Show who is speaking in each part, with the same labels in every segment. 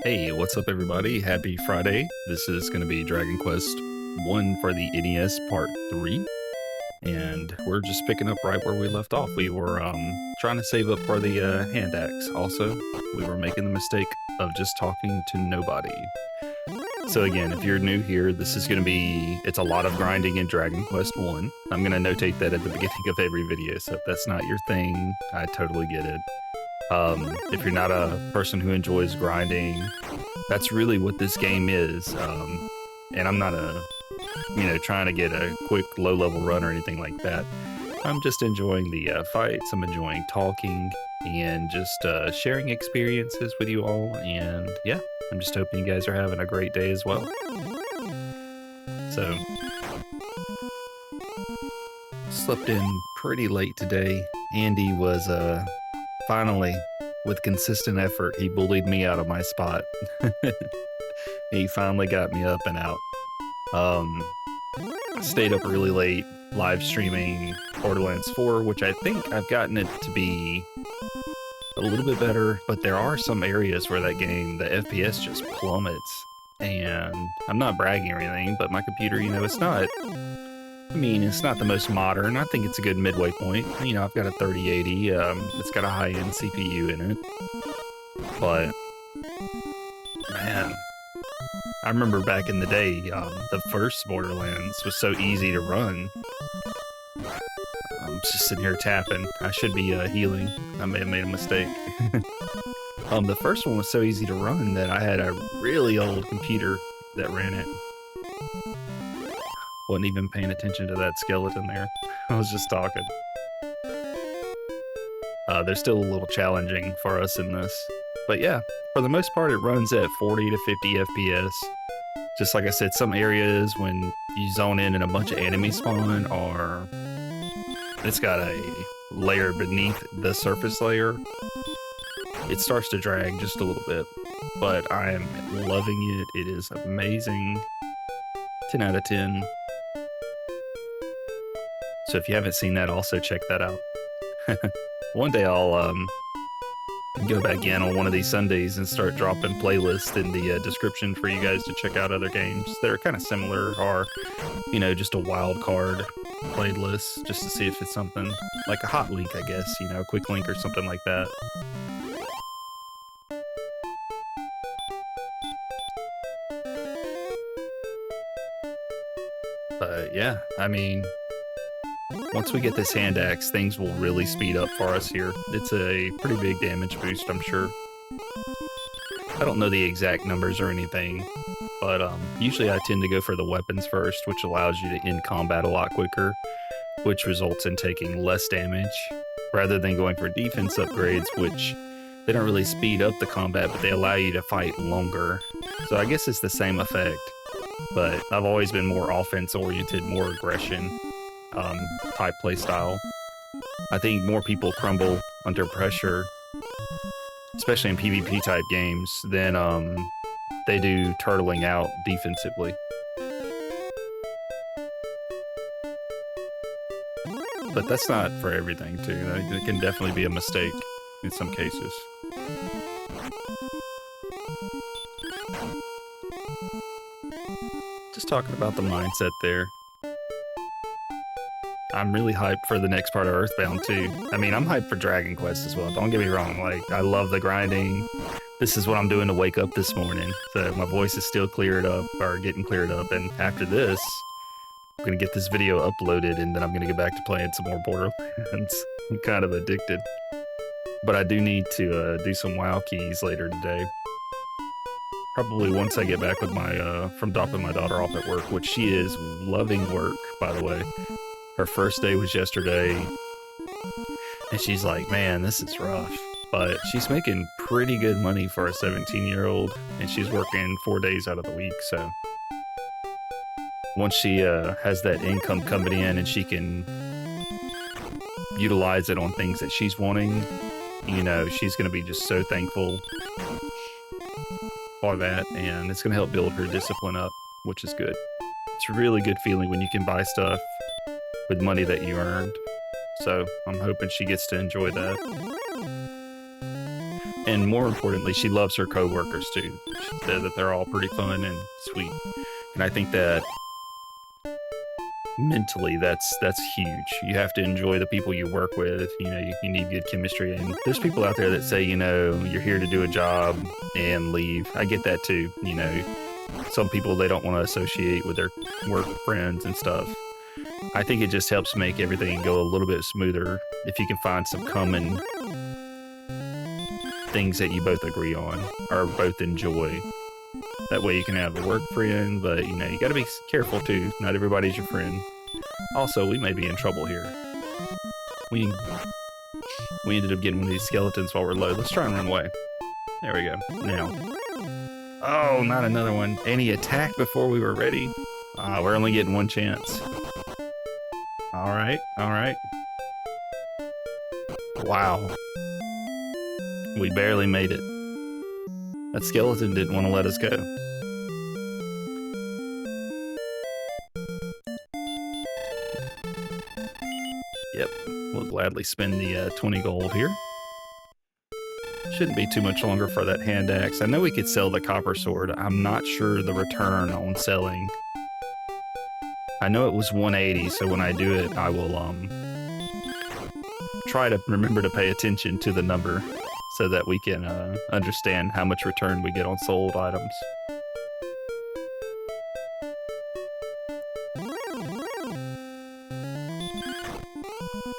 Speaker 1: Hey, what's up everybody? Happy Friday. This is going to be Dragon Quest 1 for the NES Part 3. And we're just picking up right where we left off. We were trying to save up for the hand axe. Also, we were making the mistake of just talking to nobody. So again, if you're new here, this is going to be, it's a lot of grinding in Dragon Quest 1. I'm going to notate that at the beginning of every video, so if that's not your thing, I totally get it. If you're not a person who enjoys grinding, that's really what this game is. And I'm not trying to get a quick low-level run or anything like that. I'm just enjoying the fights. I'm enjoying talking and just sharing experiences with you all. And yeah, I'm just hoping you guys are having a great day as well. So, slept in pretty late today. Andy was finally, with consistent effort, he bullied me out of my spot. He finally got me up and out. Stayed up really late, live streaming Borderlands 4, which I think I've gotten it to be a little bit better, but there are some areas where that game, the FPS just plummets. And I'm not bragging or anything, but my computer, it's not, it's not the most modern. I think it's a good midway point. I've got a 3080. It's got a high-end CPU in it. But, man, I remember back in the day, the first Borderlands was so easy to run. I'm just sitting here tapping. I should be healing. I may have made a mistake. The first one was so easy to run that I had a really old computer that ran it. Wasn't even paying attention to that skeleton there. I was just talking. They're still a little challenging for us in this. But yeah, for the most part, it runs at 40 to 50 FPS. Just like I said, some areas when you zone in and a bunch of enemies spawn, or it's got a layer beneath the surface layer, it starts to drag just a little bit. But I am loving it. It is amazing. 10 out of 10. So if you haven't seen that, also check that out. One day I'll go back in on one of these Sundays and start dropping playlists in the description for you guys to check out other games that are kind of similar, or just a wild card playlist, just to see if it's something like a hot link, I guess, a quick link or something like that. But yeah, once we get this hand axe, things will really speed up for us here. It's a pretty big damage boost, I'm sure. I don't know the exact numbers or anything, but usually I tend to go for the weapons first, which allows you to end combat a lot quicker, which results in taking less damage, rather than going for defense upgrades, which they don't really speed up the combat, but they allow you to fight longer. So I guess it's the same effect, but I've always been more offense-oriented, more aggression type playstyle. I think more people crumble under pressure, especially in PvP type games, than they do turtling out defensively. But that's not for everything too. It can definitely be a mistake in some cases. Just talking about the mindset there. I'm really hyped for the next part of Earthbound too. I'm hyped for Dragon Quest as well. Don't get me wrong. I love the grinding. This is what I'm doing to wake up this morning. So my voice is still cleared up, or getting cleared up. And after this, I'm going to get this video uploaded, and then I'm going to get back to playing some more Borderlands. I'm kind of addicted. But I do need to do some WoW keys later today. Probably once I get back with from dropping my daughter off at work, which she is loving work, by the way. Her first day was yesterday, and she's like, man, this is rough. But she's making pretty good money for a 17-year-old, and she's working 4 days out of the week, so once she has that income coming in and she can utilize it on things that she's wanting, she's going to be just so thankful for that, and it's going to help build her discipline up, which is good. It's a really good feeling when you can buy stuff with money that you earned. So I'm hoping she gets to enjoy that. And more importantly, she loves her coworkers too. She said that they're all pretty fun and sweet. And I think that mentally that's huge. You have to enjoy the people you work with. You know, you need good chemistry. And there's people out there that say, you know, you're here to do a job and leave. I get that too. You know, some people, they don't want to associate with their work friends and stuff. I think it just helps make everything go a little bit smoother if you can find some common things that you both agree on or both enjoy. That way you can have a work friend, but you know, you gotta be careful too. Not everybody's your friend. Also, we may be in trouble here. We ended up getting one of these skeletons while we're low. Let's try and run away. There we go. Now. Oh, not another one. And he attacked before we were ready. We're only getting one chance. Alright, alright. Wow. We barely made it. That skeleton didn't want to let us go. Yep, we'll gladly spend the 20 gold here. Shouldn't be too much longer for that hand axe. I know we could sell the copper sword. I'm not sure the return on selling. I know it was 180, so when I do it, I will try to remember to pay attention to the number so that we can understand how much return we get on sold items.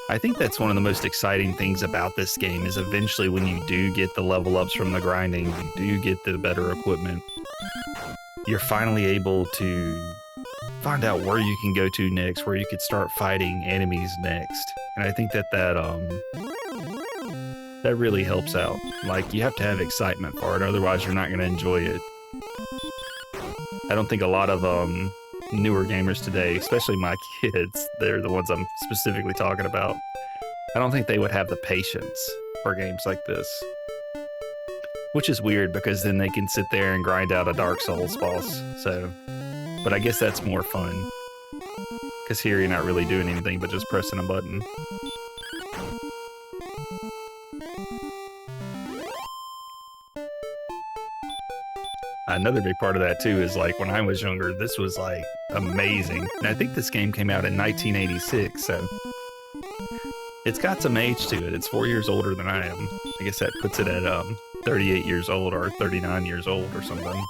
Speaker 1: I think that's one of the most exciting things about this game is eventually when you do get the level ups from the grinding, you do get the better equipment, you're finally able to find out where you can go to next, where you could start fighting enemies next. And I think that really helps out. Like, you have to have excitement for it, otherwise you're not going to enjoy it. I don't think a lot of newer gamers today, especially my kids, they're the ones I'm specifically talking about, I don't think they would have the patience for games like this. Which is weird, because then they can sit there and grind out a Dark Souls boss, so... But I guess that's more fun. Because here you're not really doing anything but just pressing a button. Another big part of that too is, like, when I was younger, this was like amazing. And I think this game came out in 1986, so it's got some age to it. It's 4 years older than I am. I guess that puts it at 38 years old or 39 years old or something.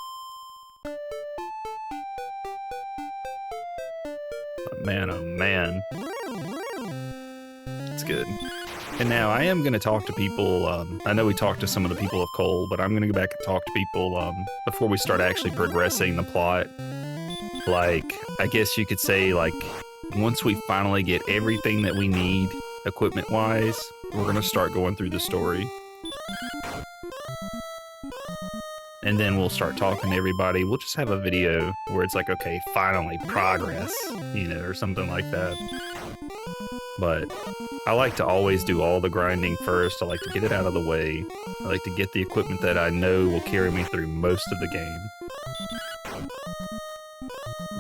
Speaker 1: But man, oh man. It's good. And now I am going to talk to people. I know we talked to some of the people of Cole, but I'm going to go back and talk to people before we start actually progressing the plot. Like, I guess you could say, like, once we finally get everything that we need equipment-wise, we're going to start going through the story. And then we'll start talking to everybody. We'll just have a video where it's like, okay, finally, progress, you know, or something like that. But I like to always do all the grinding first. I like to get it out of the way. I like to get the equipment that I know will carry me through most of the game.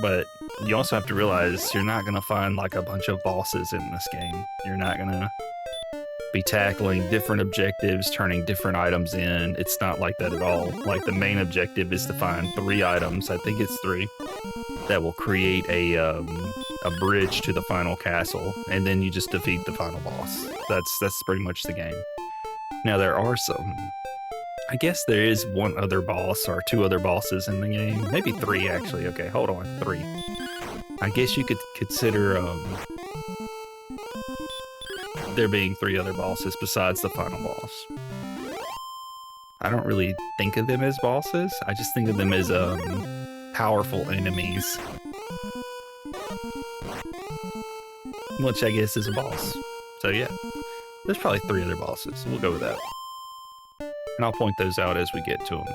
Speaker 1: But you also have to realize you're not going to find like a bunch of bosses in this game. You're not going to be tackling different objectives, turning different items in. It's not like that at all. Like, the main objective is to find 3 items, I think it's 3, that will create a bridge to the final castle, and then you just defeat the final boss. That's pretty much the game. Now, there are some... I guess there is one other boss, or 2 other bosses in the game. Maybe 3, actually. Okay, hold on. 3. I guess you could consider there being 3 other bosses besides the final boss. I don't really think of them as bosses. I just think of them as powerful enemies. Which I guess is a boss. So yeah, there's probably 3 other bosses. We'll go with that. And I'll point those out as we get to them.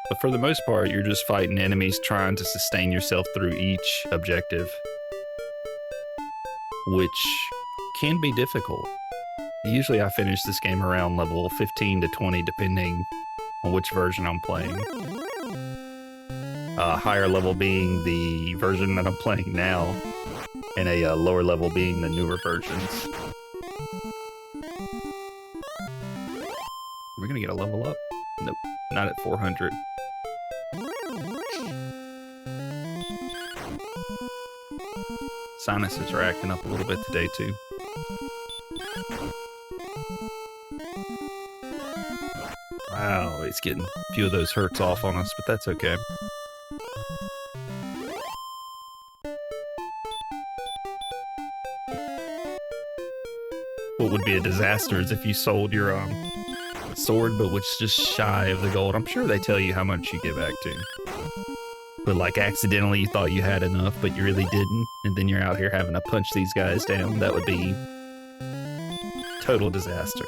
Speaker 1: But for the most part, you're just fighting enemies trying to sustain yourself through each objective, which can be difficult. Usually I finish this game around level 15 to 20, depending on which version I'm playing. Higher level being the version that I'm playing now, and a lower level being the newer versions. We're gonna get a level up. not at 400. Sinuses are acting up a little bit today, too. Wow, it's getting a few of those hurts off on us, but that's okay. What would be a disaster is if you sold your sword, but was just shy of the gold. I'm sure they tell you how much you get back to. But like accidentally you thought you had enough, but you really didn't, and then you're out here having to punch these guys down. That would be total disaster.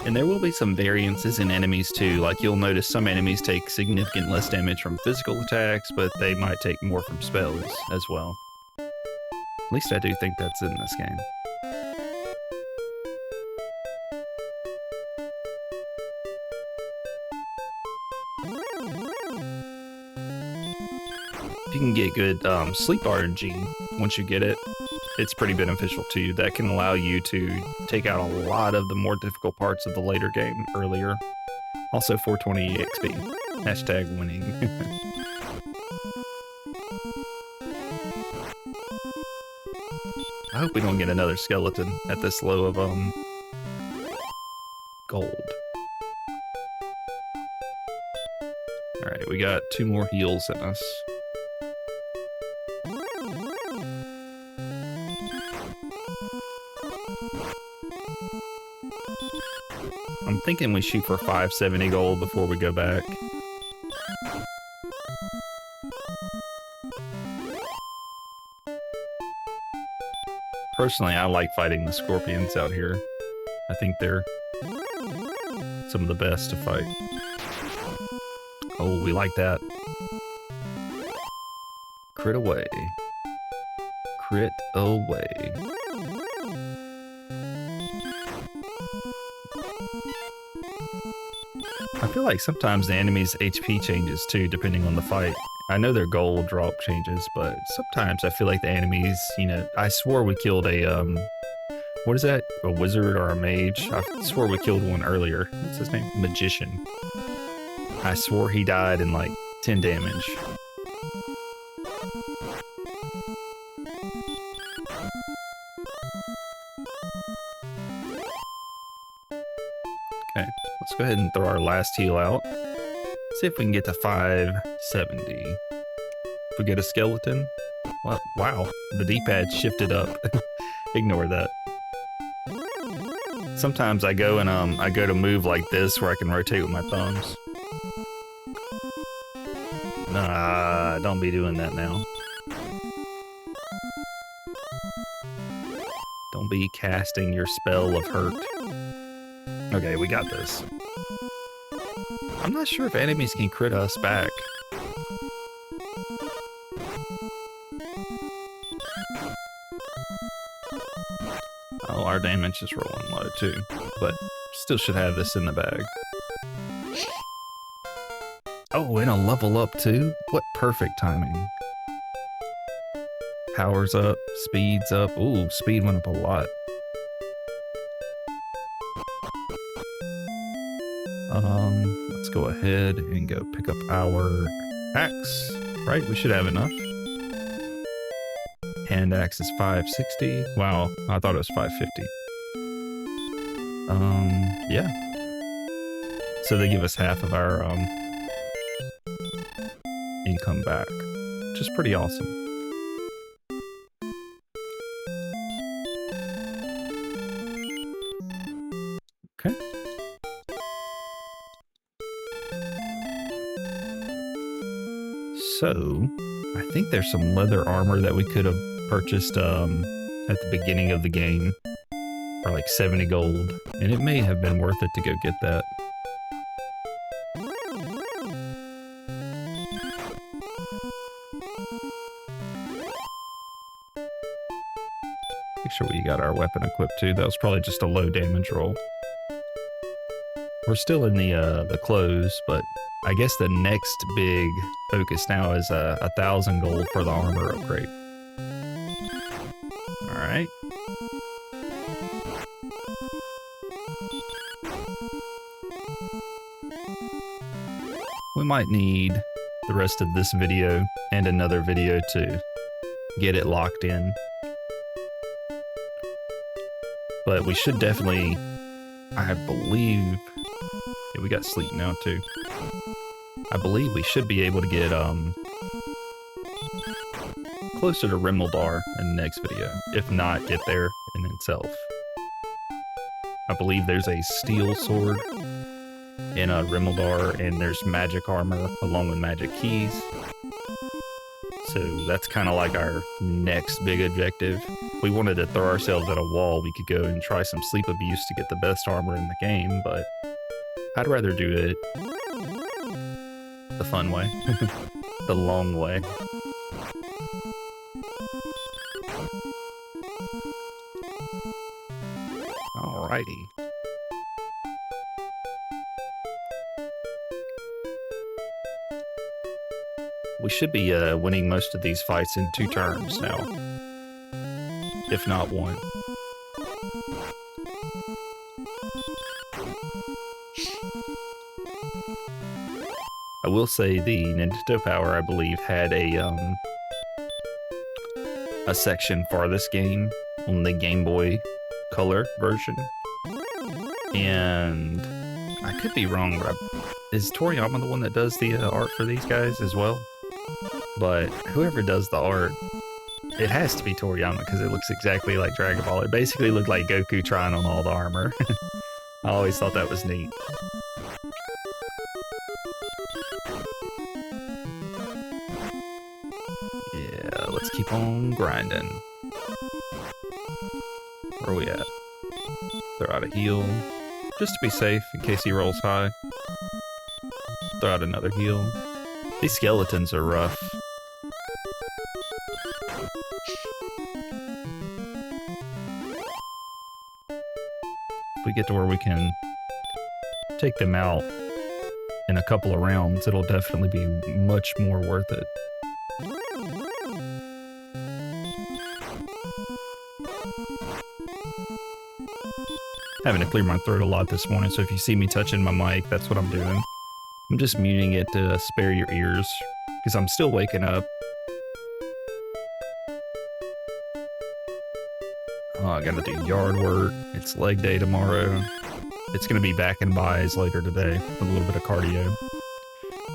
Speaker 1: And there will be some variances in enemies too. Like you'll notice some enemies take significant less damage from physical attacks, but they might take more from spells as well. At least I do think that's in this game. If you can get good sleep RNG once you get it, it's pretty beneficial to you. That can allow you to take out a lot of the more difficult parts of the later game earlier. Also 420 EXP. Hashtag winning. I hope we don't get another skeleton at this low of gold. Alright, we got 2 more heals in us. I'm thinking we shoot for 570 gold before we go back. Personally, I like fighting the scorpions out here. I think they're some of the best to fight. Oh, we like that. Crit away. Crit away. I feel like sometimes the enemy's HP changes too, depending on the fight. I know their gold drop changes, but sometimes I feel like the enemies, you know, I swore we killed a, what is that? A wizard or a mage? I swore we killed one earlier. What's his name? Magician. I swore he died in like 10 damage. Okay, let's go ahead and throw our last heal out. See if we can get to 570. If we get a skeleton, well, wow, the D-pad shifted up. Ignore that. Sometimes I go and I go to move like this where I can rotate with my thumbs. Nah, don't be doing that now. Don't be casting your spell of hurt. Okay, we got this. I'm not sure if enemies can crit us back. Oh, our damage is rolling low too, but still should have this in the bag. Oh, and a level up too? What perfect timing. Power's up, speed's up. Ooh, speed went up a lot. Let's go ahead and go pick up our axe, right? We should have enough. Hand axe is 560. Wow, I thought it was 550. Yeah. So they give us half of our income back, which is pretty awesome. Okay. So, I think there's some leather armor that we could have purchased at the beginning of the game for like 70 gold, and it may have been worth it to go get that. Make sure we got our weapon equipped too. That was probably just a low damage roll. We're still in the clothes, but I guess the next big focus now is 1,000 gold for the armor upgrade. All right. We might need the rest of this video and another video to get it locked in. But we should definitely, I believe, yeah, we got sleep now too. I believe we should be able to get closer to Rimuldar in the next video, if not get there in itself. I believe there's a steel sword in Rimuldar, and there's magic armor along with magic keys. So that's kind of like our next big objective. If we wanted to throw ourselves at a wall, we could go and try some sleep abuse to get the best armor in the game, but I'd rather do it the fun way, the long way. Alrighty. We should be winning most of these fights in 2 turns now, if not 1. I will say the Nintendo Power, I believe, had a section for this game on the Game Boy Color version, and I could be wrong, but is Toriyama the one that does the art for these guys as well? But whoever does the art, it has to be Toriyama because it looks exactly like Dragon Ball. It basically looked like Goku trying on all the armor. I always thought that was neat. Yeah, let's keep on grinding. Where are we at? Throw out a heal, just to be safe in case he rolls high. Throw out another heal. These skeletons are rough. If we get to where we can take them out in a couple of rounds, it'll definitely be much more worth it. Having to clear my throat a lot this morning, so if you see me touching my mic, that's what I'm doing. I'm just muting it to spare your ears, because I'm still waking up. Oh, I gotta do yard work. It's leg day tomorrow. It's gonna be back and buys later today with a little bit of cardio.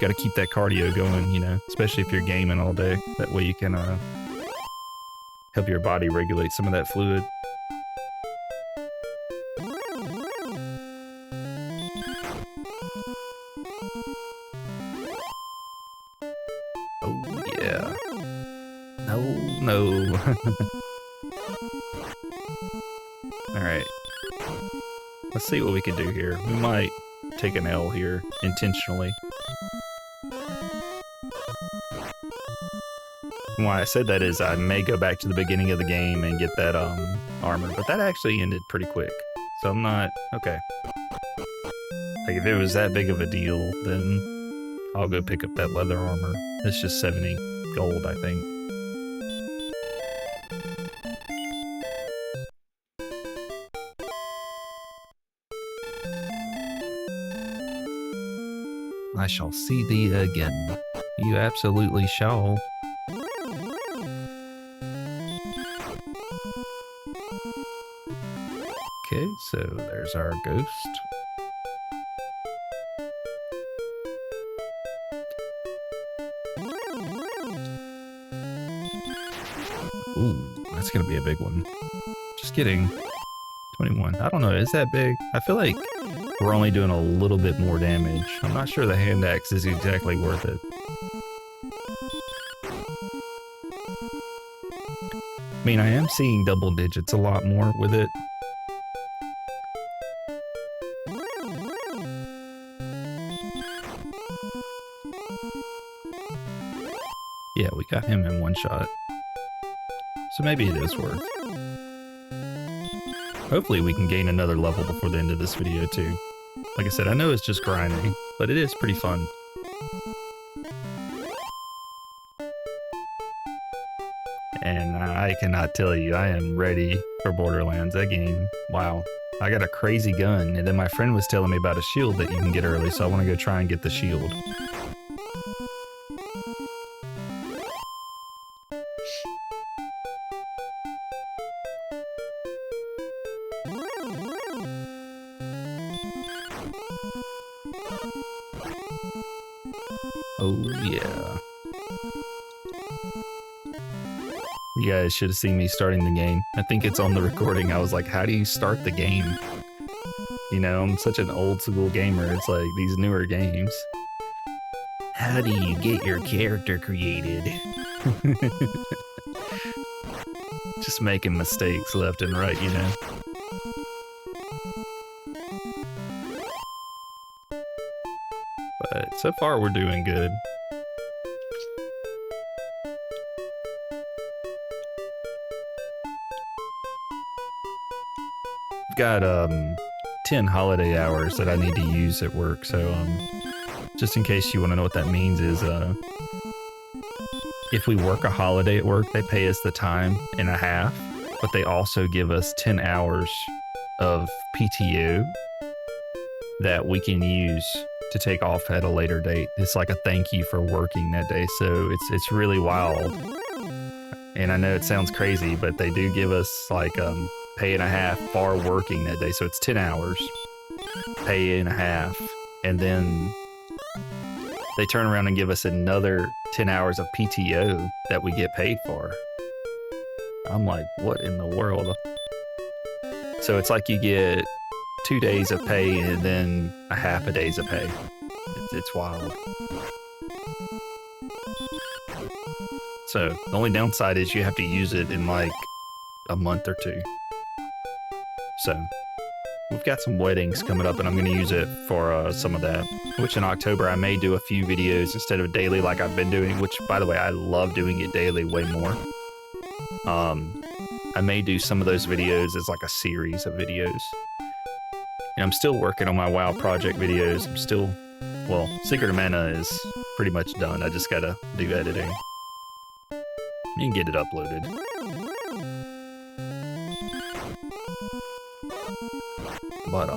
Speaker 1: Gotta keep that cardio going, you know, especially if you're gaming all day. That way you can help your body regulate some of that fluid. Oh yeah. No. Alright. Let's see what we can do here. We might take an L here, intentionally. Why I said that is I may go back to the beginning of the game and get that armor, but that actually ended pretty quick. So I'm not... okay. Like, if it was that big of a deal, then I'll go pick up that leather armor. It's just 70 gold, I think. I shall see thee again. You absolutely shall. Okay, so there's our ghost. Ooh, that's gonna be a big one. Just kidding. 21. I don't know, is that big? I feel like we're only doing a little bit more damage. I'm not sure the hand axe is exactly worth it. I mean, I am seeing double digits a lot more with it. Yeah, we got him in one shot. So maybe it is worth. Hopefully we can gain another level before the end of this video too. Like I said, I know it's just grinding, but it is pretty fun. And I cannot tell you, I am ready for Borderlands. That game, wow. I got a crazy gun, and then my friend was telling me about a shield that you can get early, so I want to go try and get the shield. Oh, yeah. You guys should have seen me starting the game. I think it's on the recording. I was like, how do you start the game? You know, I'm such an old school gamer. It's like these newer games. How do you get your character created? Just making mistakes left and right, you know? But so far, we're doing good. I've got 10 holiday hours that I need to use at work, so just in case you want to know what that means is if we work a holiday at work, they pay us the time and a half, but they also give us 10 hours of PTO that we can use to take off at a later date. It's like a thank you for working that day, so it's really wild. And I know it sounds crazy, but they do give us like pay and a half for working that day, so it's 10 hours, pay and a half, and then they turn around and give us another 10 hours of PTO that we get paid for. I'm like, what in the world? So it's like you get 2 days of pay and then a half a day's of pay. It's wild. So the only downside is you have to use it in like a month or two. So we've got some weddings coming up and I'm going to use it for some of that, which in October I may do a few videos instead of daily like I've been doing, which by the way, I love doing it daily way more. I may do some of those videos as like a series of videos. And I'm still working on my WoW project videos. I'm still, well, Secret of Mana is pretty much done. I just got to do editing and get it uploaded. But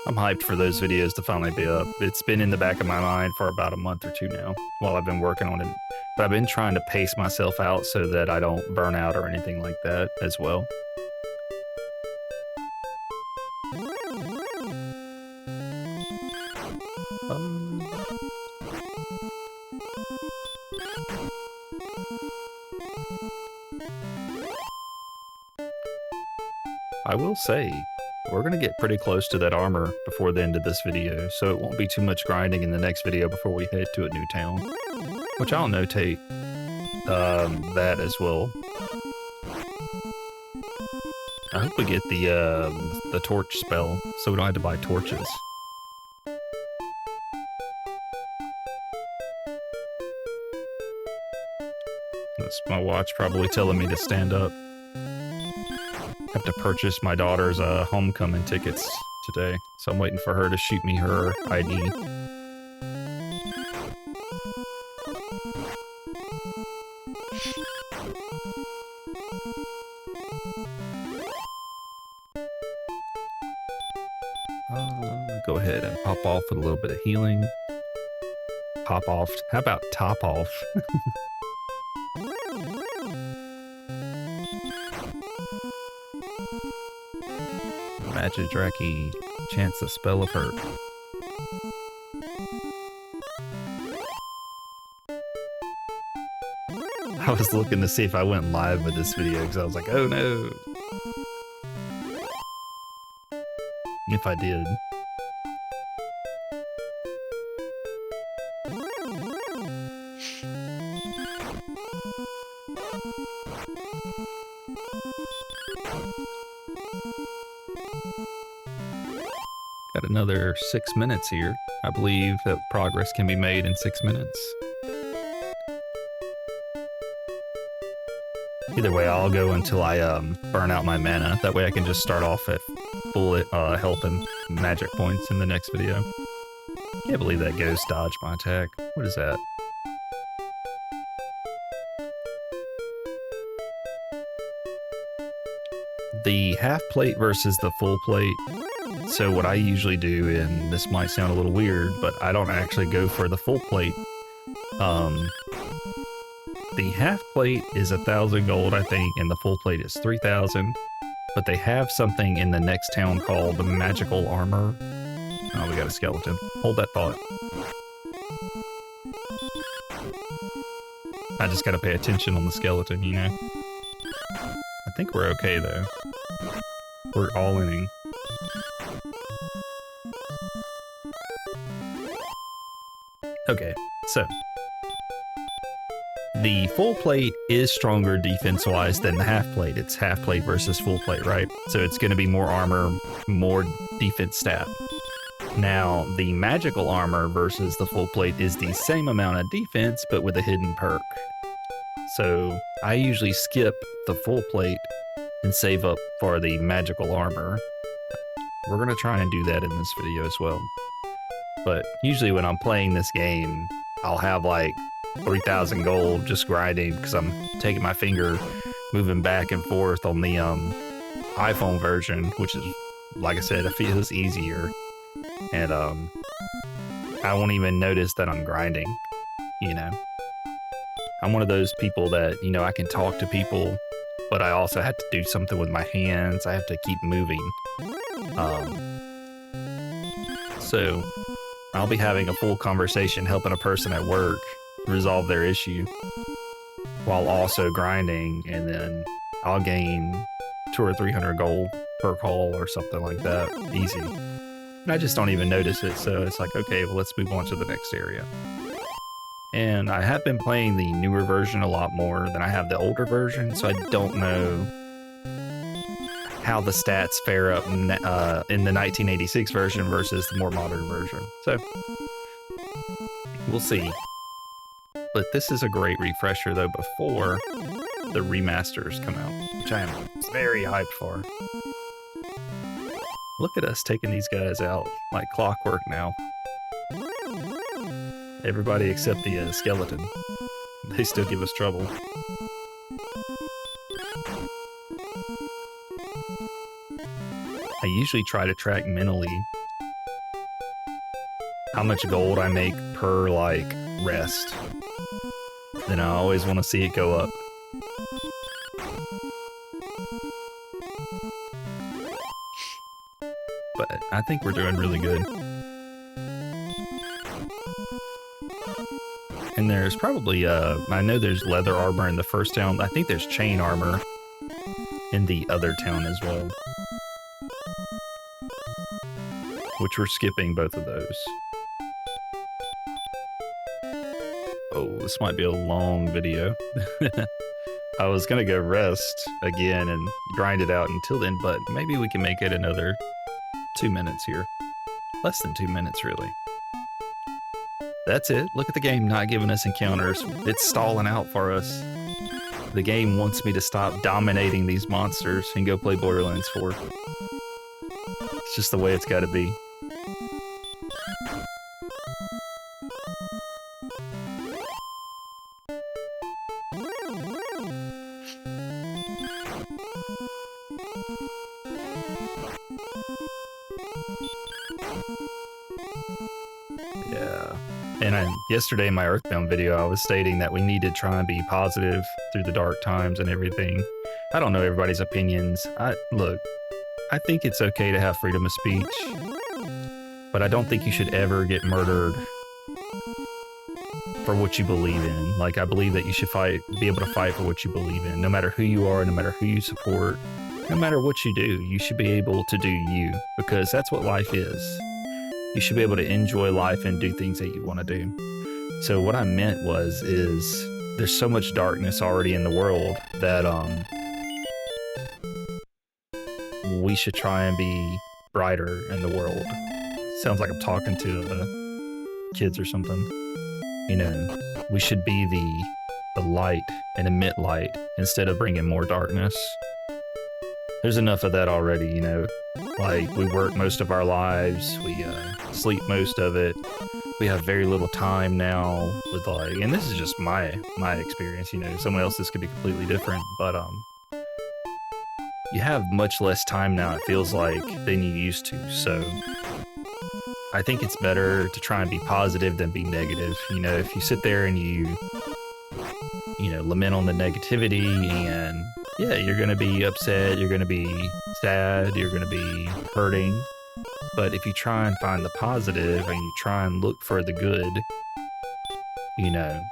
Speaker 1: I'm hyped for those videos to finally be up. It's been in the back of my mind for about a month or two now while I've been working on it. But I've been trying to pace myself out so that I don't burn out or anything like that as well. I will say, we're going to get pretty close to that armor before the end of this video, so it won't be too much grinding in the next video before we head to a new town, which I'll notate that as well. I hope we get the torch spell, so we don't have to buy torches. That's my watch probably telling me to stand up. Have to purchase my daughter's homecoming tickets today, so I'm waiting for her to shoot me her ID. Go ahead and pop off with a little bit of healing. Pop off. How about top off? Magidraki chants the spell of hurt. I was looking to see if I went live with this video because I was like, oh no. If I did. Got another 6 minutes here. I believe that progress can be made in 6 minutes. Either way, I'll go until I burn out my mana. That way I can just start off at full health and magic points in the next video. Can't believe that ghost dodged my attack. What is that? the half plate versus the full plate. So what I usually do, and this might sound a little weird, but I don't actually go for the full plate. The half plate is 1,000 gold, I think, and the full plate is 3,000. But they have something in the next town called the magical armor. Oh, we got a skeleton. Hold that thought. I just gotta pay attention on the skeleton, you know? I think we're okay, though. We're all inning. Okay, so the full plate is stronger defense-wise than the half plate. It's half plate versus full plate, right? So it's going to be more armor, more defense stat. Now, the magical armor versus the full plate is the same amount of defense, but with a hidden perk. So I usually skip the full plate and save up for the magical armor. We're going to try and do that in this video as well. But usually when I'm playing this game, I'll have like 3,000 gold just grinding because I'm taking my finger, moving back and forth on the iPhone version, which is, like I said, it feels easier. And I won't even notice that I'm grinding, you know. I'm one of those people that, you know, I can talk to people, but I also have to do something with my hands. I have to keep moving. So I'll be having a full conversation helping a person at work resolve their issue while also grinding, and then I'll gain 200 or 300 gold per call or something like that. Easy. And I just don't even notice it, so it's like, okay, well, let's move on to the next area. And I have been playing the newer version a lot more than I have the older version, so I don't know how the stats fare up in the 1986 version versus the more modern version. So we'll see. But this is a great refresher, though, before the remasters come out, which I am very hyped for. Look at us taking these guys out like clockwork now. Everybody except the skeleton. They still give us trouble. I usually try to track mentally how much gold I make per, like, rest. Then I always want to see it go up. But I think we're doing really good. And there's probably, I know there's leather armor in the first town. I think there's chain armor in the other town as well. Which we're skipping both of those. Oh, this might be a long video. I was gonna go rest again and grind it out until then, but maybe we can make it another 2 minutes here. Less than 2 minutes, really. That's it. Look at the game not giving us encounters. It's stalling out for us. The game wants me to stop dominating these monsters and go play Borderlands 4. It's just the way it's gotta be. Yeah. And yesterday in my Earthbound video, I was stating that we need to try and be positive through the dark times and everything. I don't know everybody's opinions. Look, I think it's okay to have freedom of speech, but I don't think you should ever get murdered for what you believe in. Like, I believe that you should be able to fight for what you believe in, no matter who you are, no matter who you support, no matter what you do. You should be able to do you, because that's what life is. You should be able to enjoy life and do things that you want to do. So what I meant is there's so much darkness already in the world that we should try and be brighter in the world. Sounds like I'm talking to kids or something. You know, we should be the light and emit light instead of bringing more darkness. There's enough of that already, you know. Like, we work most of our lives, we sleep most of it. We have very little time now with, like, and this is just my experience, you know. Someone else's could be completely different, but you have much less time now, it feels like, than you used to. So I think it's better to try and be positive than be negative. You know, if you sit there and you know, lament on the negativity, and yeah, you're going to be upset, you're going to be sad, you're going to be hurting. But if you try and find the positive and you try and look for the good, you know,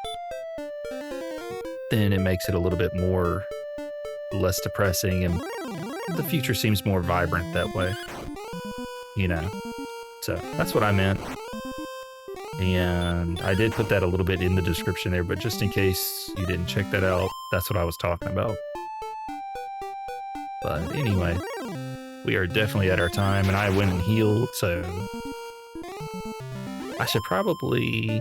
Speaker 1: then it makes it a little bit more less depressing, and the future seems more vibrant that way, you know. So that's what I meant. And I did put that a little bit in the description there, but just in case you didn't check that out, that's what I was talking about. But anyway, we are definitely at our time, and I went and healed, so I should probably,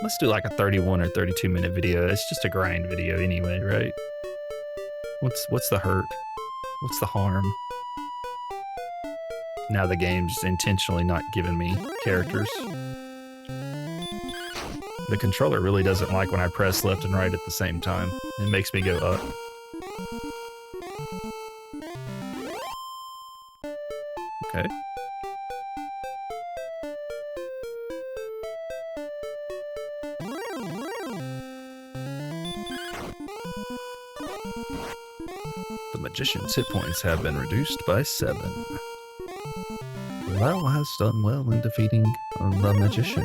Speaker 1: let's do like a 31 or 32 minute video. It's just a grind video anyway, right? What's the hurt? What's the harm? Now the game's intentionally not giving me characters. The controller really doesn't like when I press left and right at the same time. It makes me go up. Okay. The magician's hit points have been reduced by 7. Thou hast done well in defeating the magician.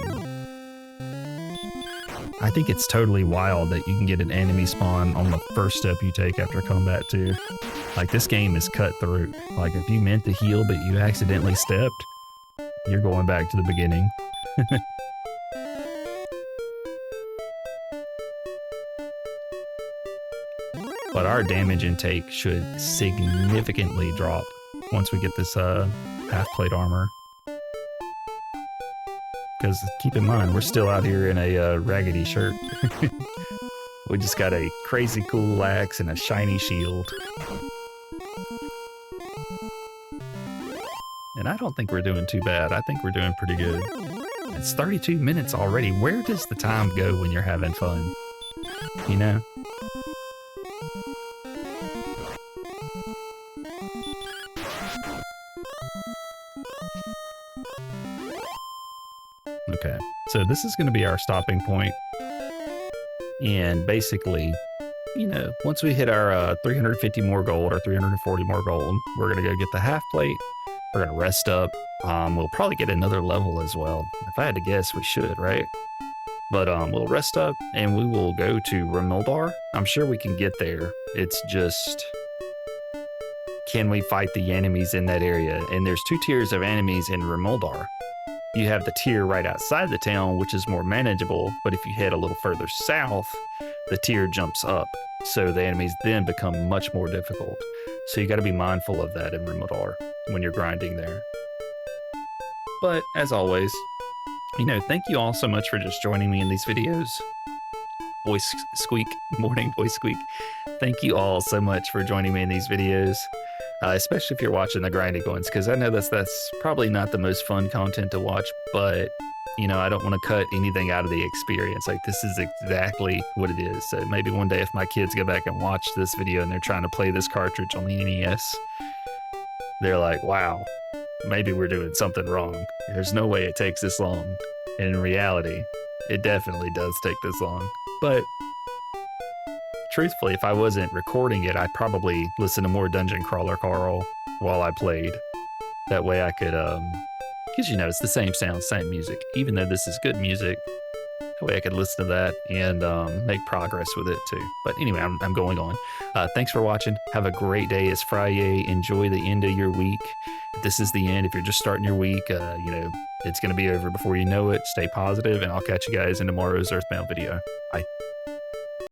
Speaker 1: I think it's totally wild that you can get an enemy spawn on the first step you take after combat too. Like, this game is cut through. Like, if you meant to heal but you accidentally stepped, you're going back to the beginning. But our damage intake should significantly drop once we get this half-plate armor. Because keep in mind, we're still out here in a raggedy shirt. We just got a crazy cool axe and a shiny shield. And I don't think we're doing too bad. I think we're doing pretty good. It's 32 minutes already. Where does the time go when you're having fun? You know? Okay, so this is going to be our stopping point. And basically, you know, once we hit our 350 more gold or 340 more gold, we're going to go get the half plate. We're going to rest up. We'll probably get another level as well. If I had to guess, we should, right? But we'll rest up and we will go to Rimuldar. I'm sure we can get there. It's just, can we fight the enemies in that area? And there's 2 tiers of enemies in Rimuldar. You have the tier right outside the town, which is more manageable, but if you head a little further south, the tier jumps up, so the enemies then become much more difficult. So you got to be mindful of that in Rimuldar when you're grinding there. But as always, you know, thank you all so much for just joining me in these videos. Voice squeak, morning voice squeak. Thank you all so much for joining me in these videos. Especially if you're watching the grinding ones, because I know that's probably not the most fun content to watch, but, you know, I don't want to cut anything out of the experience. Like, this is exactly what it is. So maybe one day if my kids go back and watch this video and they're trying to play this cartridge on the NES, they're like, wow, maybe we're doing something wrong. There's no way it takes this long. And in reality, it definitely does take this long. But truthfully, if I wasn't recording it, I'd probably listen to more Dungeon Crawler Carl while I played. That way I could, because, you know, it's the same sound, same music. Even though this is good music, that way I could listen to that and make progress with it too. But anyway, I'm going on. Thanks for watching. Have a great day. It's Friday. Enjoy the end of your week. If this is the end, if you're just starting your week, you know, it's going to be over before you know it. Stay positive, and I'll catch you guys in tomorrow's Earthbound video. Bye.